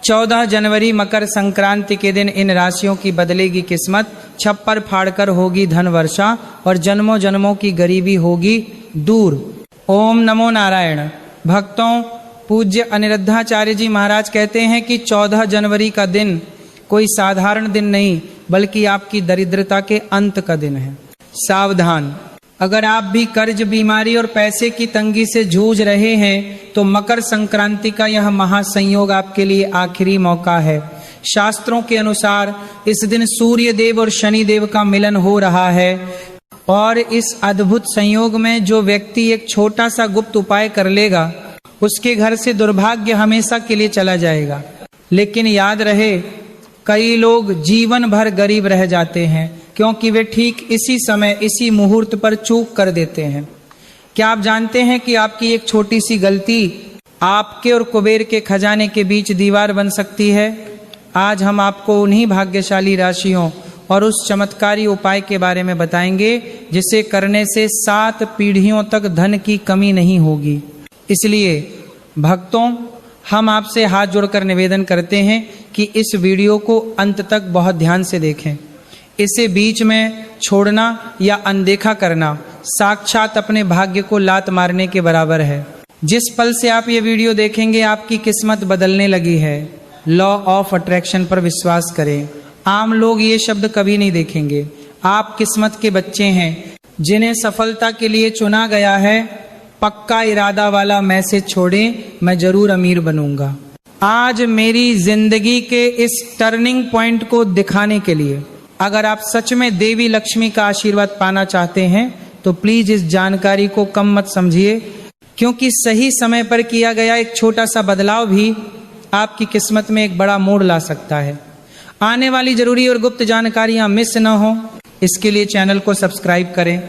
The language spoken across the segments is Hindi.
14 जनवरी मकर संक्रांति के दिन इन राशियों की बदलेगी किस्मत, छप्पर फाड़कर होगी धन वर्षा और जन्मों जन्मों की गरीबी होगी दूर। ओम नमो नारायण। भक्तों, पूज्य अनिरुद्धाचार्य जी महाराज कहते हैं कि 14 जनवरी का दिन कोई साधारण दिन नहीं बल्कि आपकी दरिद्रता के अंत का दिन है। सावधान, अगर आप भी कर्ज, बीमारी और पैसे की तंगी से जूझ रहे हैं तो मकर संक्रांति का यह महासंयोग आपके लिए आखिरी मौका है। शास्त्रों के अनुसार इस दिन सूर्य देव और शनि देव का मिलन हो रहा है और इस अद्भुत संयोग में जो व्यक्ति एक छोटा सा गुप्त उपाय कर लेगा उसके घर से दुर्भाग्य हमेशा के लिए चला जाएगा। लेकिन याद रहे, कई लोग जीवन भर गरीब रह जाते हैं क्योंकि वे ठीक इसी समय, इसी मुहूर्त पर चूक कर देते हैं। क्या आप जानते हैं कि आपकी एक छोटी सी गलती आपके और कुबेर के खजाने के बीच दीवार बन सकती है? आज हम आपको उन्हीं भाग्यशाली राशियों और उस चमत्कारी उपाय के बारे में बताएंगे जिसे करने से 7 पीढ़ियों तक धन की कमी नहीं होगी। इसलिए भक्तों, हम आपसे हाथ जोड़कर निवेदन करते हैं कि इस वीडियो को अंत तक बहुत ध्यान से देखें। इसे बीच में छोड़ना या अनदेखा करना साक्षात अपने भाग्य को लात मारने के बराबर है। जिस पल से आप ये वीडियो देखेंगे आपकी किस्मत बदलने लगी है। लॉ ऑफ अट्रैक्शन पर विश्वास करें। आम लोग ये शब्द कभी नहीं देखेंगे। आप किस्मत के बच्चे हैं जिन्हें सफलता के लिए चुना गया है। पक्का इरादा वाला मैसेज छोड़ें, मैं जरूर अमीर बनूंगा। आज मेरी जिंदगी के इस टर्निंग पॉइंट को दिखाने के लिए अगर आप सच में देवी लक्ष्मी का आशीर्वाद पाना चाहते हैं तो प्लीज इस जानकारी को कम मत समझिए, क्योंकि सही समय पर किया गया एक छोटा सा बदलाव भी आपकी किस्मत में एक बड़ा मोड़ ला सकता है। आने वाली जरूरी और गुप्त जानकारियां मिस न हो, इसके लिए चैनल को सब्सक्राइब करें।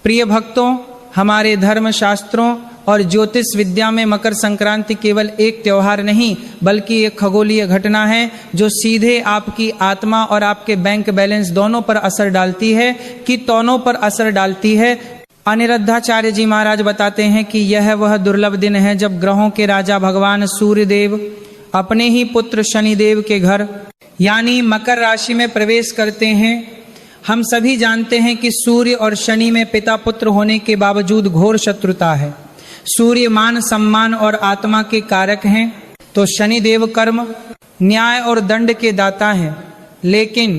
प्रिय भक्तों, हमारे धर्म शास्त्रों और ज्योतिष विद्या में मकर संक्रांति केवल एक त्योहार नहीं बल्कि एक खगोलीय घटना है जो सीधे आपकी आत्मा और आपके बैंक बैलेंस दोनों पर असर डालती है कि दोनों पर असर डालती है। अनिरुद्धाचार्य जी महाराज बताते हैं कि यह वह दुर्लभ दिन है जब ग्रहों के राजा भगवान सूर्य देव अपने ही पुत्र शनि देव के घर यानी मकर राशि में प्रवेश करते हैं। हम सभी जानते हैं कि सूर्य और शनि में पिता पुत्र होने के बावजूद घोर शत्रुता है। सूर्य मान, सम्मान और आत्मा के कारक हैं तो शनि देव कर्म, न्याय और दंड के दाता हैं। लेकिन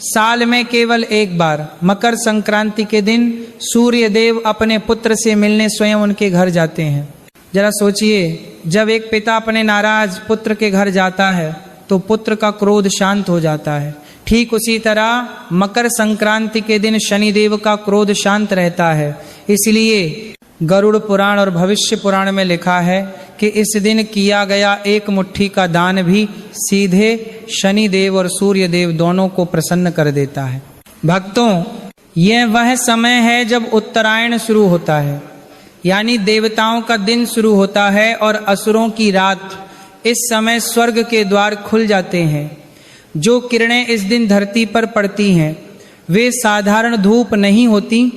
साल में केवल एक बार मकर संक्रांति के दिन सूर्य देव अपने पुत्र से मिलने स्वयं उनके घर जाते हैं। जरा सोचिए, जब एक पिता अपने नाराज पुत्र के घर जाता है तो पुत्र का क्रोध शांत हो जाता है। ठीक उसी तरह मकर संक्रांति के दिन शनिदेव का क्रोध शांत रहता है। इसलिए गरुड़ पुराण और भविष्य पुराण में लिखा है कि इस दिन किया गया एक मुट्ठी का दान भी सीधे शनिदेव और सूर्य देव दोनों को प्रसन्न कर देता है। भक्तों, यह वह समय है जब उत्तरायण शुरू होता है, यानी देवताओं का दिन शुरू होता है और असुरों की रात। इस समय स्वर्ग के द्वार खुल जाते हैं। जो किरणें इस दिन धरती पर पड़ती हैं वे साधारण धूप नहीं होती,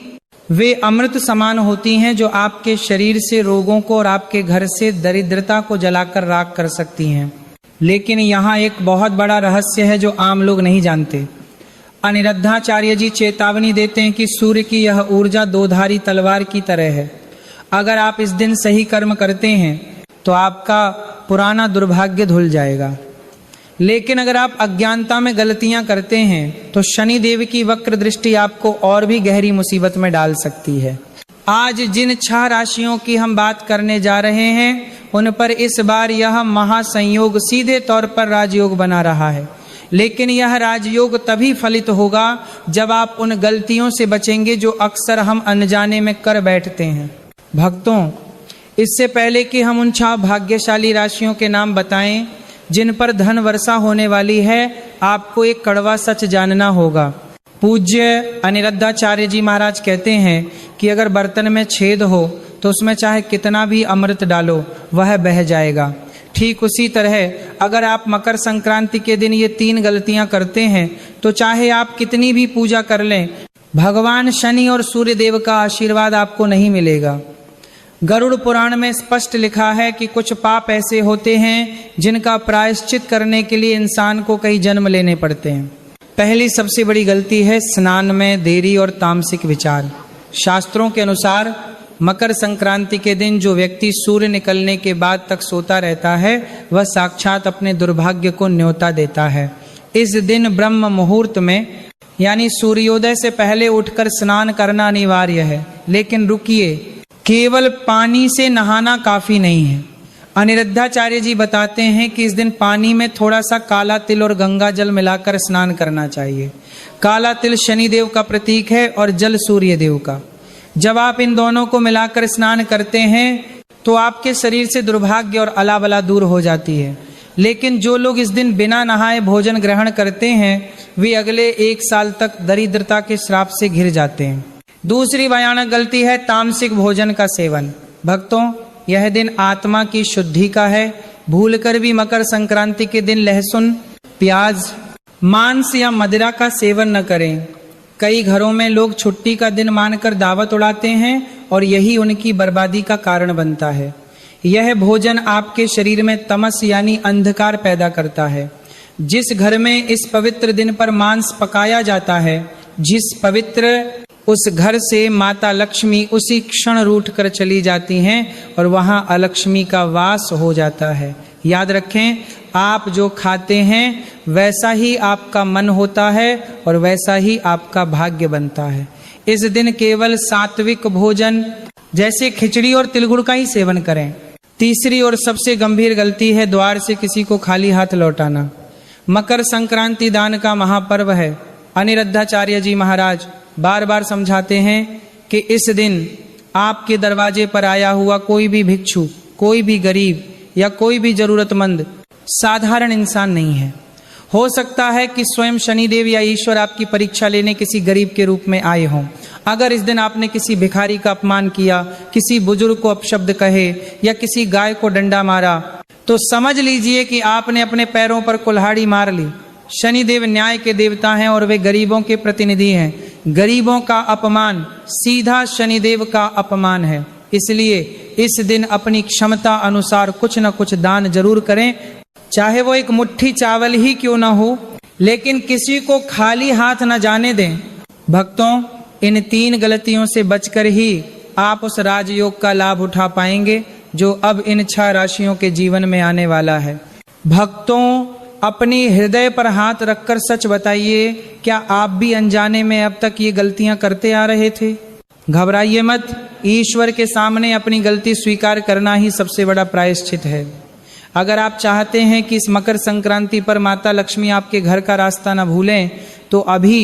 वे अमृत समान होती हैं जो आपके शरीर से रोगों को और आपके घर से दरिद्रता को जलाकर राख कर सकती हैं। लेकिन यहाँ एक बहुत बड़ा रहस्य है जो आम लोग नहीं जानते। अनिरुद्धाचार्य जी चेतावनी देते हैं कि सूर्य की यह ऊर्जा दोधारी तलवार की तरह है। अगर आप इस दिन सही कर्म करते हैं तो आपका पुराना दुर्भाग्य धुल जाएगा। लेकिन अगर आप अज्ञानता में गलतियां करते हैं तो शनि देव की वक्र दृष्टि आपको और भी गहरी मुसीबत में डाल सकती है। आज जिन 6 राशियों की हम बात करने जा रहे हैं उन पर इस बार यह महासंयोग सीधे तौर पर राजयोग बना रहा है। लेकिन यह राजयोग तभी फलित होगा जब आप उन गलतियों से बचेंगे जो अक्सर हम अनजाने में कर बैठते हैं। भक्तों, इससे पहले कि हम उन 6 भाग्यशाली राशियों के नाम बताएं जिन पर धन वर्षा होने वाली है, आपको एक कड़वा सच जानना होगा। पूज्य अनिरुद्धाचार्य जी महाराज कहते हैं कि अगर बर्तन में छेद हो तो उसमें चाहे कितना भी अमृत डालो वह बह जाएगा। ठीक उसी तरह अगर आप मकर संक्रांति के दिन ये 3 गलतियां करते हैं तो चाहे आप कितनी भी पूजा कर लें, भगवान शनि और सूर्य देव का आशीर्वाद आपको नहीं मिलेगा। गरुड़ पुराण में स्पष्ट लिखा है कि कुछ पाप ऐसे होते हैं जिनका प्रायश्चित करने के लिए इंसान को कई जन्म लेने पड़ते हैं। पहली सबसे बड़ी गलती है स्नान में देरी और तामसिक विचार। शास्त्रों के अनुसार मकर संक्रांति के दिन जो व्यक्ति सूर्य निकलने के बाद तक सोता रहता है वह साक्षात अपने दुर्भाग्य को न्योता देता है। इस दिन ब्रह्म मुहूर्त में यानी सूर्योदय से पहले उठकर स्नान करना अनिवार्य है। लेकिन रुकिए, केवल पानी से नहाना काफी नहीं है। अनिरुद्धाचार्य जी बताते हैं कि इस दिन पानी में थोड़ा सा काला तिल और गंगा जल मिलाकर स्नान करना चाहिए। काला तिल शनिदेव का प्रतीक है और जल सूर्य देव का। जब आप इन दोनों को मिलाकर स्नान करते हैं तो आपके शरीर से दुर्भाग्य और अलाबला दूर हो जाती है। लेकिन जो लोग इस दिन बिना नहाए भोजन ग्रहण करते हैं वे अगले 1 साल तक दरिद्रता के श्राप से घिर जाते हैं। दूसरी भयानक गलती है तामसिक भोजन का सेवन। भक्तों, यह दिन आत्मा की शुद्धि का है। भूलकर भी मकर संक्रांति के दिन लहसुन, प्याज, मांस या मदिरा का सेवन न करें। कई घरों में लोग छुट्टी का दिन मानकर दावत उड़ाते हैं और यही उनकी बर्बादी का कारण बनता है। यह भोजन आपके शरीर में तमस यानी अंधकार पैदा करता है। जिस घर में इस पवित्र दिन पर मांस पकाया जाता है, जिस पवित्र उस घर से माता लक्ष्मी उसी क्षण रूठ कर चली जाती हैं और वहां अलक्ष्मी का वास हो जाता है। याद रखें, आप जो खाते हैं वैसा ही आपका मन होता है और वैसा ही आपका भाग्य बनता है। इस दिन केवल सात्विक भोजन जैसे खिचड़ी और तिलगुड़ का ही सेवन करें। तीसरी और सबसे गंभीर गलती है द्वार से किसी को खाली हाथ लौटाना। मकर संक्रांति दान का महापर्व है। अनिरुद्धाचार्य जी महाराज बार बार समझाते हैं कि इस दिन आपके दरवाजे पर आया हुआ कोई भी भिक्षु, कोई भी गरीब या कोई भी जरूरतमंद साधारण इंसान नहीं है। हो सकता है कि स्वयं शनिदेव या ईश्वर आपकी परीक्षा लेने किसी गरीब के रूप में आए हों। अगर इस दिन आपने किसी भिखारी का अपमान किया, किसी बुजुर्ग को अपशब्द कहे या किसी गाय को डंडा मारा तो समझ लीजिए कि आपने अपने पैरों पर कुल्हाड़ी मार ली। शनिदेव न्याय के देवता हैं और वे गरीबों के प्रतिनिधि हैं। गरीबों का अपमान सीधा शनिदेव का अपमान है। इसलिए इस दिन अपनी क्षमता अनुसार कुछ न कुछ दान जरूर करें, चाहे वो एक मुट्ठी चावल ही क्यों न हो, लेकिन किसी को खाली हाथ न जाने दें। भक्तों, इन 3 गलतियों से बचकर ही आप उस राजयोग का लाभ उठा पाएंगे जो अब इन 6 राशियों के जीवन में आने वाला है। भक्तों, अपनी हृदय पर हाथ रखकर सच बताइए, क्या आप भी अनजाने में अब तक ये गलतियां करते आ रहे थे? घबराइए मत, ईश्वर के सामने अपनी गलती स्वीकार करना ही सबसे बड़ा प्रायश्चित है। अगर आप चाहते हैं कि इस मकर संक्रांति पर माता लक्ष्मी आपके घर का रास्ता न भूलें तो अभी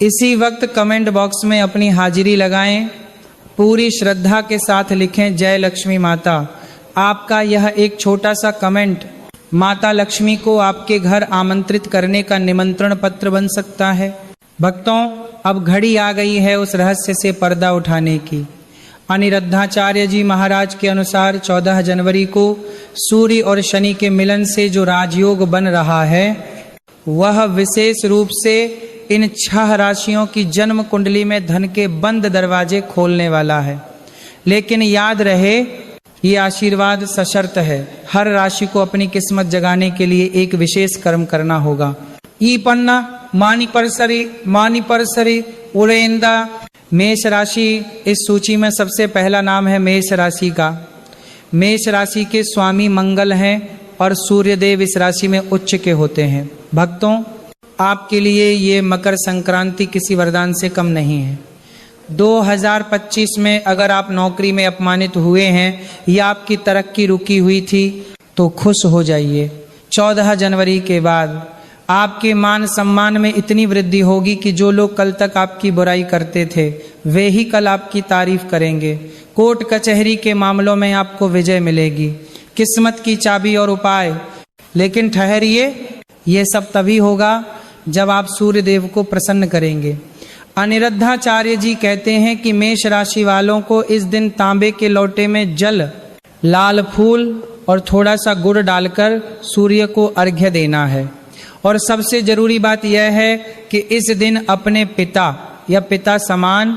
इसी वक्त कमेंट बॉक्स में अपनी हाजिरी लगाएं। पूरी श्रद्धा के साथ लिखें जय लक्ष्मी माता। आपका यह एक छोटा सा कमेंट माता लक्ष्मी को आपके घर आमंत्रित करने का निमंत्रण पत्र बन सकता है। भक्तों, अब घड़ी आ गई है उस रहस्य से पर्दा उठाने की। अनिरुद्धाचार्य जी महाराज के अनुसार 14 जनवरी को सूर्य और शनि के मिलन से जो राजयोग बन रहा है वह विशेष रूप से इन 6 राशियों की जन्म कुंडली में धन के बंद दरवाजे खोलने वाला है। लेकिन याद रहे, ये आशीर्वाद सशर्त है। हर राशि को अपनी किस्मत जगाने के लिए एक विशेष कर्म करना होगा। ई पन्ना मानी परसरी उड़ेंदा। मेष राशि इस सूची में सबसे पहला नाम है मेष राशि का। मेष राशि के स्वामी मंगल हैं और सूर्यदेव इस राशि में उच्च के होते हैं। भक्तों, आपके लिए ये मकर संक्रांति किसी वरदान से कम नहीं है। 2025 में अगर आप नौकरी में अपमानित हुए हैं या आपकी तरक्की रुकी हुई थी तो खुश हो जाइए। 14 जनवरी के बाद आपके मान सम्मान में इतनी वृद्धि होगी कि जो लोग कल तक आपकी बुराई करते थे वे ही कल आपकी तारीफ करेंगे। कोर्ट कचहरी के मामलों में आपको विजय मिलेगी। किस्मत की चाबी और उपाय। लेकिन ठहरिए, ये सब तभी होगा जब आप सूर्य देव को प्रसन्न करेंगे। अनिरुद्धाचार्य जी कहते हैं कि मेष राशि वालों को इस दिन तांबे के लोटे में जल, लाल फूल और थोड़ा सा गुड़ डालकर सूर्य को अर्घ्य देना है। और सबसे जरूरी बात यह है कि इस दिन अपने पिता या पिता समान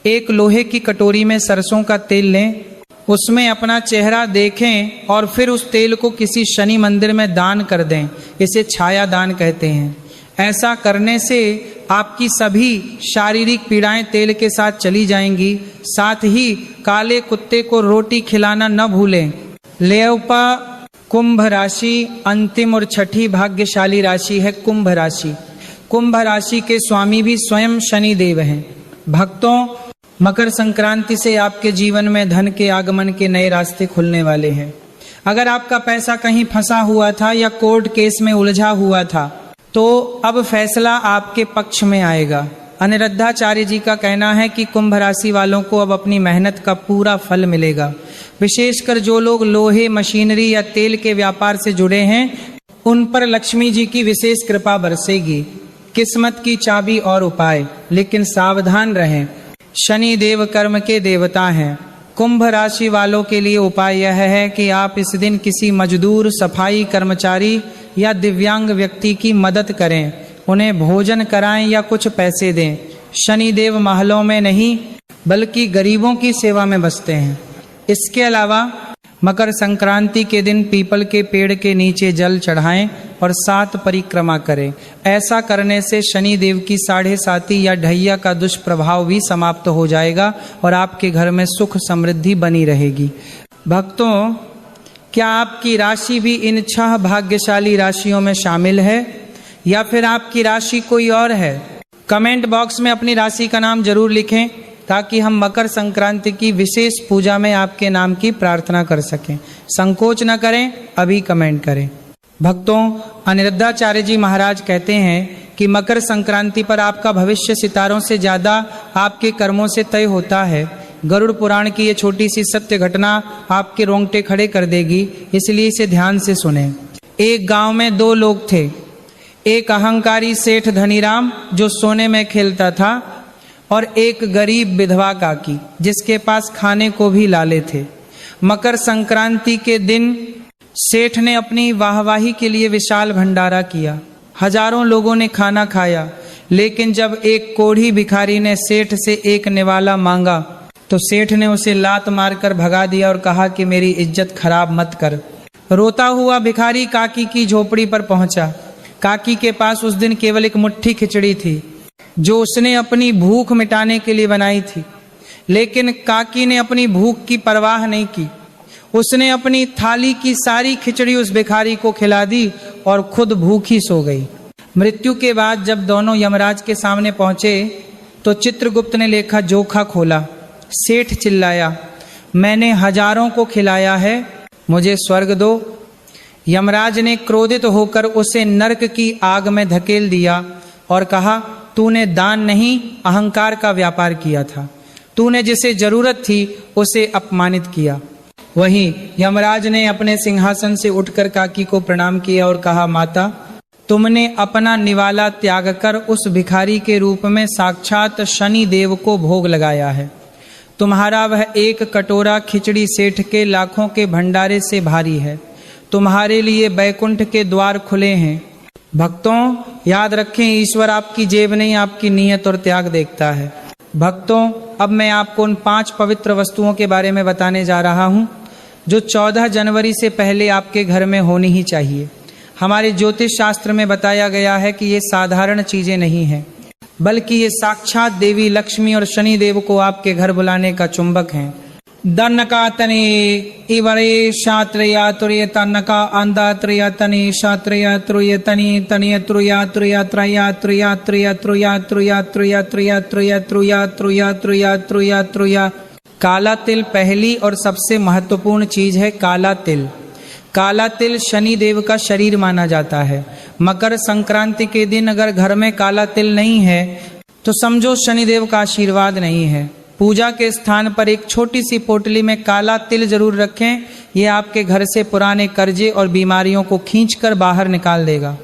एक लोहे की कटोरी में सरसों का तेल लें, उसमें अपना चेहरा देखें और फिर उस तेल को किसी शनि मंदिर में दान कर दें। इसे छाया दान कहते हैं। ऐसा करने से आपकी सभी शारीरिक पीड़ाएं तेल के साथ चली जाएंगी। साथ ही काले कुत्ते को रोटी खिलाना न भूलें। लेओपा कुंभ राशि अंतिम और छठी भाग्यशाली राशि है कुंभ राशि। कुंभ राशि के स्वामी भी स्वयं शनि देव हैं। भक्तों, मकर संक्रांति से आपके जीवन में धन के आगमन के नए रास्ते खुलने वाले हैं। अगर आपका पैसा कहीं फंसा हुआ था या कोर्ट केस में उलझा हुआ था तो अब फैसला आपके पक्ष में आएगा। अनिरुद्धाचार्य जी का कहना है कि कुंभ राशि वालों को अब अपनी मेहनत का पूरा फल मिलेगा। विशेषकर जो लोग लोहे, मशीनरी या तेल के व्यापार से जुड़े हैं उन पर लक्ष्मी जी की विशेष कृपा बरसेगी। किस्मत की चाबी और उपाय, लेकिन सावधान रहें, शनि देव कर्म के देवता हैं। कुंभ राशि वालों के लिए उपाय यह है कि आप इस दिन किसी मजदूर, सफाई कर्मचारी या दिव्यांग व्यक्ति की मदद करें, उन्हें भोजन कराएं या कुछ पैसे दें। शनि देव महलों में नहीं बल्कि गरीबों की सेवा में बसते हैं। इसके अलावा मकर संक्रांति के दिन पीपल के पेड़ के नीचे जल चढ़ाएं और 7 परिक्रमा करें। ऐसा करने से शनि देव की 7.5 या ढैया का दुष्प्रभाव भी समाप्त हो जाएगा और आपके घर में सुख समृद्धि बनी रहेगी। भक्तों, क्या आपकी राशि भी इन 6 भाग्यशाली राशियों में शामिल है या फिर आपकी राशि कोई और है? कमेंट बॉक्स में अपनी राशि का नाम जरूर लिखें ताकि हम मकर संक्रांति की विशेष पूजा में आपके नाम की प्रार्थना कर सकें। संकोच न करें, अभी कमेंट करें। भक्तों, अनिरुद्धाचार्य जी महाराज कहते हैं कि मकर संक्रांति पर आपका भविष्य सितारों से ज्यादा आपके कर्मों से तय होता है। गरुड़ पुराण की ये छोटी सी सत्य घटना आपके रोंगटे खड़े कर देगी, इसलिए इसे ध्यान से सुनें। एक गांव में 2 लोग थे। एक अहंकारी सेठ धनीराम जो सोने में खेलता था और एक गरीब विधवा काकी जिसके पास खाने को भी लाले थे। मकर संक्रांति के दिन सेठ ने अपनी वाहवाही के लिए विशाल भंडारा किया। हजारों लोगों ने खाना खाया, लेकिन जब एक कोढ़ी भिखारी ने सेठ से एक निवाला मांगा तो सेठ ने उसे लात मारकर भगा दिया और कहा कि मेरी इज्जत खराब मत कर। रोता हुआ भिखारी काकी की झोपड़ी पर पहुंचा। काकी के पास उस दिन केवल एक मुट्ठी खिचड़ी थी जो उसने अपनी भूख मिटाने के लिए बनाई थी, लेकिन काकी ने अपनी भूख की परवाह नहीं की। उसने अपनी थाली की सारी खिचड़ी उस भिखारी को खिला दी और खुद भूखी सो गई। मृत्यु के बाद जब दोनों यमराज के सामने पहुंचे तो चित्रगुप्त ने लेखा जोखा खोला। सेठ चिल्लाया, मैंने हजारों को खिलाया है, मुझे स्वर्ग दो। यमराज ने क्रोधित होकर उसे नरक की आग में धकेल दिया और कहा, तूने दान नहीं अहंकार का व्यापार किया था। तूने जिसे जरूरत थी उसे अपमानित किया। वहीं यमराज ने अपने सिंहासन से उठकर काकी को प्रणाम किया और कहा, माता, तुमने अपना निवाला त्याग कर उस भिखारी के रूप में साक्षात शनि देव को भोग लगाया है। तुम्हारा वह एक कटोरा खिचड़ी सेठ के लाखों के भंडारे से भारी है। तुम्हारे लिए बैकुंठ के द्वार खुले हैं। भक्तों, याद रखें, ईश्वर आपकी जेब नहीं आपकी नीयत और त्याग देखता है। भक्तों, अब मैं आपको उन 5 पवित्र वस्तुओं के बारे में बताने जा रहा हूं जो 14 जनवरी से पहले आपके घर में होनी ही चाहिए। हमारे ज्योतिष शास्त्र में बताया गया है कि ये साधारण चीजें नहीं हैं, बल्कि ये साक्षात देवी लक्ष्मी और शनि देव को आपके घर बुलाने का चुंबक हैं। दन्नका तने इवरे शात्रया तुरय तन्नका अंदा त्रया तने शात्रया तुरय तने तने त्रुया त्रुया त्रया त्रुया त्रुया त्रुया त्रुया त्रुया त्रुया त्रुया त्रुया त्रुया त्रुया त्रुया त्रुया। काला तिल पहली और सबसे महत्वपूर्ण चीज है। काला तिल, काला तिल शनि देव का शरीर माना जाता है। मकर संक्रांति के दिन अगर घर में काला तिल नहीं है तो समझो शनि देव का आशीर्वाद नहीं है। पूजा के स्थान पर एक छोटी सी पोटली में काला तिल जरूर रखें। ये आपके घर से पुराने कर्जे और बीमारियों को खींचकर बाहर निकाल देगा।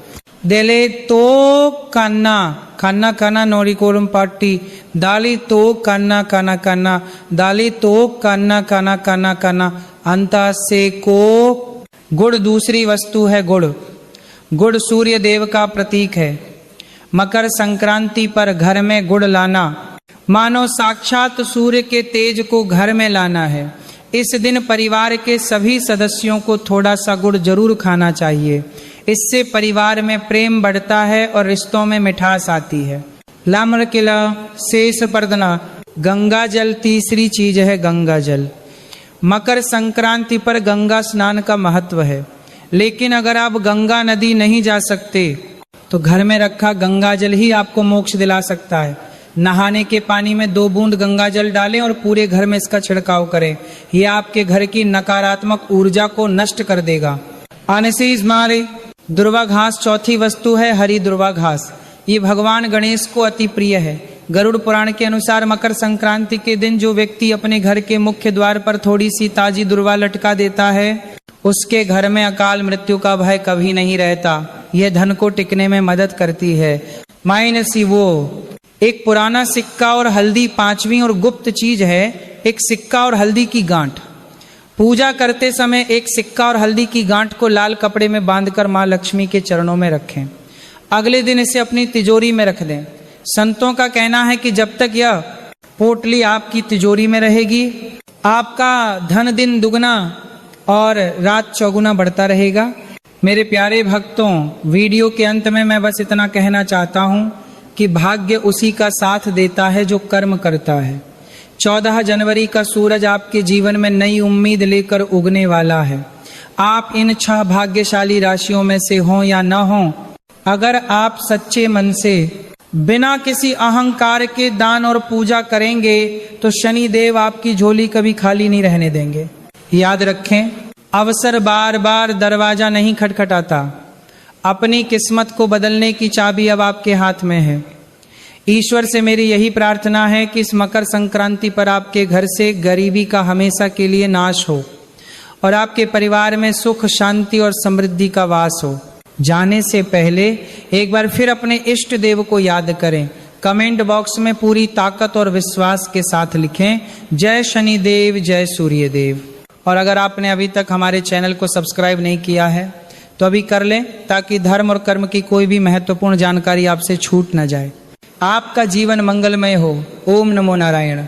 देले तो कन्ना कन्ना कन्ना नोरिकोरम पार्टी दाली तो कन्ना कन्ना कन्ना दाली तो कन्ना कन्ना कन्ना कन्ना अंता से को। गुड़ दूसरी वस्तु है। गुड़ सूर्य देव का प्रतीक है। मकर संक्रांति पर घर में गुड़ लाना मानो साक्षात सूर्य के तेज को घर में लाना है। इस दिन परिवार के सभी सदस्यों को थोड़ा सा गुड़ जरूर खाना चाहिए। इससे परिवार में प्रेम बढ़ता है और रिश्तों में मिठास आती है। लाम्र किला शेष पर्दना, गंगा जल तीसरी चीज है गंगा जल। मकर संक्रांति पर गंगा स्नान का महत्व है, लेकिन अगर आप गंगा नदी नहीं जा सकते तो घर में रखा गंगा जल ही आपको मोक्ष दिला सकता है। नहाने के पानी में 2 बूंद गंगा जल डालें और पूरे घर में इसका छिड़काव करें। यह आपके घर की नकारात्मक ऊर्जा को नष्ट कर देगा। अनसीज मारे दुर्वा घास चौथी वस्तु है हरी दुर्वा घास। ये भगवान गणेश को अति प्रिय है। गरुड़ पुराण के अनुसार मकर संक्रांति के दिन जो व्यक्ति अपने घर के मुख्य द्वार पर थोड़ी सी ताजी दुर्वा लटका देता है, उसके घर में अकाल मृत्यु का भय कभी नहीं रहता। यह धन को टिकने में मदद करती है। माइन सिवो, एक पुराना सिक्का और हल्दी 5वीं और गुप्त चीज है। एक सिक्का और हल्दी की गांठ। पूजा करते समय एक सिक्का और हल्दी की गांठ को लाल कपड़े में बांधकर मां लक्ष्मी के चरणों में रखें। अगले दिन इसे अपनी तिजोरी में रख दें। संतों का कहना है कि जब तक यह पोटली आपकी तिजोरी में रहेगी, आपका धन दिन दुगना और रात चौगुना बढ़ता रहेगा। मेरे प्यारे भक्तों, वीडियो के अंत में मैं बस इतना कहना चाहता हूं कि भाग्य उसी का साथ देता है जो कर्म करता है। 14 जनवरी का सूरज आपके जीवन में नई उम्मीद लेकर उगने वाला है। आप इन 6 भाग्यशाली राशियों में से हों या न हों, अगर आप सच्चे मन से बिना किसी अहंकार के दान और पूजा करेंगे तो शनि देव आपकी झोली कभी खाली नहीं रहने देंगे। याद रखें, अवसर बार बार दरवाजा नहीं खटखटाता। अपनी किस्मत को बदलने की चाबी अब आपके हाथ में है। ईश्वर से मेरी यही प्रार्थना है कि इस मकर संक्रांति पर आपके घर से गरीबी का हमेशा के लिए नाश हो और आपके परिवार में सुख, शांति और समृद्धि का वास हो। जाने से पहले एक बार फिर अपने इष्ट देव को याद करें। कमेंट बॉक्स में पूरी ताकत और विश्वास के साथ लिखें, जय शनि देव, जय सूर्य देव। और अगर आपने अभी तक हमारे चैनल को सब्सक्राइब नहीं किया है तो अभी कर लें, ताकि धर्म और कर्म की कोई भी महत्वपूर्ण जानकारी आपसे छूट न जाए। आपका जीवन मंगलमय हो। ओम नमो नारायण।